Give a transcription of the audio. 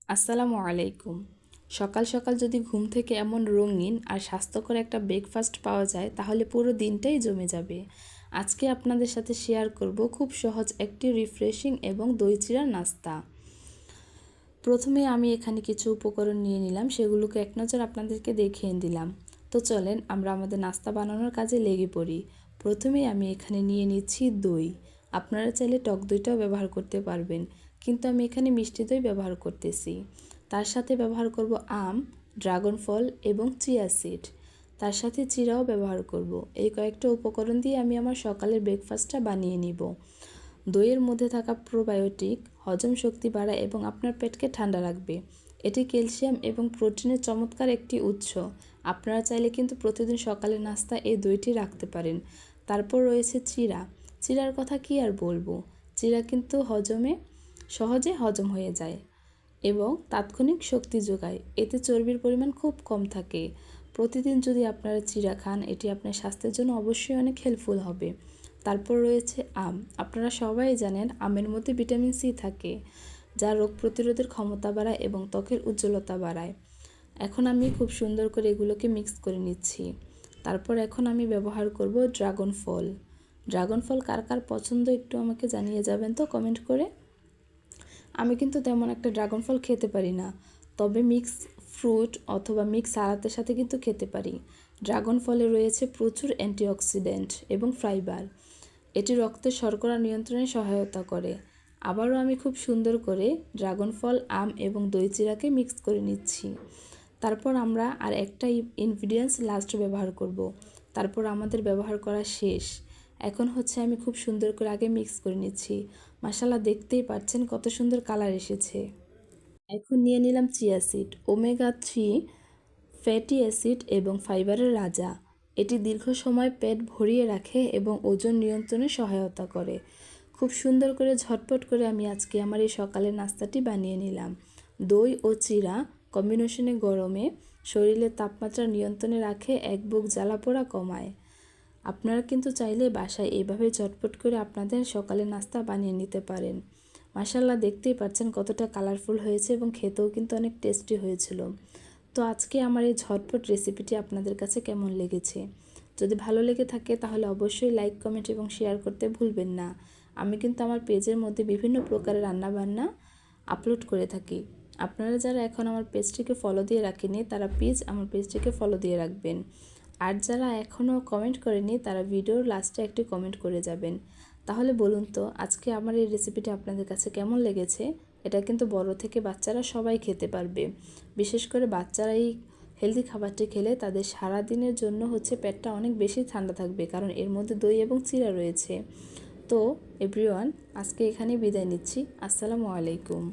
আসসালামু আলাইকুম। সকাল সকাল যদি ঘুম থেকে এমন রঙিন আর স্বাস্থ্যকর একটা ব্রেকফাস্ট পাওয়া যায় তাহলে পুরো দিনটাই জমে যাবে। আজকে আপনাদের সাথে শেয়ার করব খুব সহজ একটি রিফ্রেশিং এবং দই চিড়ার নাস্তা। প্রথমে আমি এখানে কিছু উপকরণ নিয়ে নিলাম, সেগুলোকে এক নজর আপনাদেরকে দেখিয়ে দিলাম। তো চলেন আমরা আমাদের নাস্তা বানানোর কাজে লেগে পড়ি। প্রথমেই আমি এখানে নিয়ে নিচ্ছি দই। আপনারা চাইলে টক দইটাও ব্যবহার করতে পারবেন, কিন্তু আমি এখানে মিষ্টি দই ব্যবহার করতেছি। তার সাথে ব্যবহার করব আম, ড্রাগন ফল এবং চিয়া সিড। তার সাথে চিড়াও ব্যবহার করব। এই কয়েকটা উপকরণ দিয়ে আমি আমার সকালের ব্রেকফাস্টটা বানিয়ে নিব। দইয়ের মধ্যে থাকা প্রোবায়োটিক হজম শক্তি বাড়ায় এবং আপনার পেটকে ঠান্ডা রাখবে। এটি ক্যালসিয়াম এবং প্রোটিনের চমৎকার একটি উৎস। আপনারা চাইলে কিন্তু প্রতিদিন সকালের নাস্তা এই দইটি রাখতে পারেন। তারপর রয়েছে চিড়া। চিড়ার কথা কি আর বলবো, চিড়া কিন্তু সহজে হজম হয়ে যায় এবং তাৎক্ষণিক শক্তি যোগায়। এতে চর্বির পরিমাণ খুব কম থাকে। প্রতিদিন যদি আপনারা চিড়া খান, এটি আপনার স্বাস্থ্যের জন্য অবশ্যই অনেক হেল্পফুল হবে। তারপর রয়েছে আম। আপনারা সবাই জানেন আমের মধ্যে ভিটামিন সি থাকে, যা রোগ প্রতিরোধের ক্ষমতা বাড়ায় এবং ত্বকের উজ্জ্বলতা বাড়ায়। এখন আমি খুব সুন্দর করে এগুলোকে মিক্স করে নিচ্ছি। তারপর এখন আমি ব্যবহার করব ড্রাগন ফল। ড্রাগন ফল কার কার পছন্দ একটু আমাকে জানিয়ে যাবেন তো কমেন্ট করে। আমি কিন্তু তেমন একটা ড্রাগন ফল খেতে পারি না, তবে মিক্স ফ্রুট অথবা মিক্স সালাদের সাথে কিন্তু খেতে পারি। ড্রাগন ফলে রয়েছে প্রচুর অ্যান্টিঅক্সিডেন্ট এবং ফাইবার। এটি রক্তের শর্করা নিয়ন্ত্রণে সহায়তা করে। আবারও আমি খুব সুন্দর করে ড্রাগন ফল, আম এবং দই চিড়াকে মিক্স করে নিচ্ছি। তারপর আমরা আর একটা ইনগ্রিডিয়েন্টস লাস্ট ব্যবহার করব। তারপর আমাদের ব্যবহার করা শেষ। এখন হচ্ছে আমি খুব সুন্দর করে আগে মিক্স করে নিচ্ছি। মাশাআল্লাহ, দেখতেই পাচ্ছেন কত সুন্দর কালার এসেছে। এখন নিয়ে নিলাম chia seed, omega 3 fatty acid এবং ফাইবারের রাজা। এটি দীর্ঘ সময় পেট ভরিয়ে রাখে এবং ওজন নিয়ন্ত্রণে সহায়তা করে। খুব সুন্দর করে ঝটপট করে আমি আজকে আমার এই সকালের নাস্তাটি বানিয়ে নিলাম। দই ও চিড়া কম্বিনেশনে গরমে শরীরের তাপমাত্রা নিয়ন্ত্রণে রাখে, এক বুক জ্বালাপোড়া কমায়। আপনারা কিন্তু চাইলে বাসায় এভাবে ঝটপট করে আপনাদের সকালের নাস্তা বানিয়ে নিতে পারেন। মাশাআল্লাহ, দেখতেই পাচ্ছেন কতটা কালারফুল হয়েছে এবং খেতেও কিন্তু অনেক টেস্টি হয়েছিল। তো আজকে আমার এই ঝটপট রেসিপিটি আপনাদের কাছে কেমন লেগেছে? যদি ভালো লেগে থাকে তাহলে অবশ্যই লাইক, কমেন্ট এবং শেয়ার করতে ভুলবেন না। আমি কিন্তু আমার পেজের মধ্যে বিভিন্ন প্রকারের রান্নাবান্না আপলোড করে থাকি। আপনারা যারা এখন আমার পেজটিকে ফলো দিয়ে রাখেনি তারা প্লিজ আমার পেজটিকে ফলো দিয়ে রাখবেন। আর যারা এখনও কমেন্ট করেনি তারা ভিডিওর লাস্টে একটি কমেন্ট করে যাবেন। তাহলে বলুন তো আজকে আমার এই রেসিপিটি আপনাদের কাছে কেমন লেগেছে? এটা কিন্তু বড় থেকে বাচ্চারা সবাই খেতে পারবে। বিশেষ করে বাচ্চারা এই হেলদি খাবারটি খেলে তাদের সারা দিনের জন্য পেটটা অনেক বেশি ঠান্ডা থাকবে, কারণ এর মধ্যে দই এবং চিড়া রয়েছে। তো এভরিওয়ান, আজকে এখানেই বিদায় নিচ্ছি। আসসালামু আলাইকুম।